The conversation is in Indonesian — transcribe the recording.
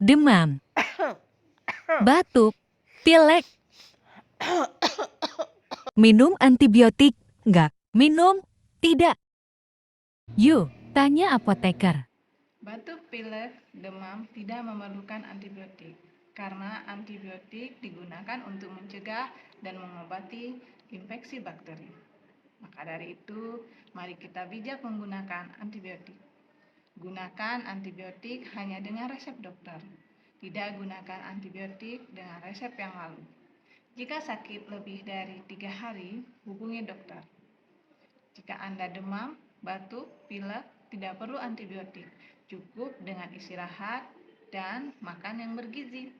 demam, batuk, pilek. Minum antibiotik, enggak? Minum, tidak. Yuk, tanya apoteker. Batuk, pilek, demam tidak memerlukan antibiotik karena antibiotik digunakan untuk mencegah dan mengobati infeksi bakteri. Maka dari itu, mari kita bijak menggunakan antibiotik. Gunakan antibiotik hanya dengan resep dokter. Tidak gunakan antibiotik dengan resep yang lalu. Jika sakit lebih dari 3 hari, hubungi dokter. Jika Anda demam, batuk, pilek, tidak perlu antibiotik. Cukup dengan istirahat dan makan yang bergizi.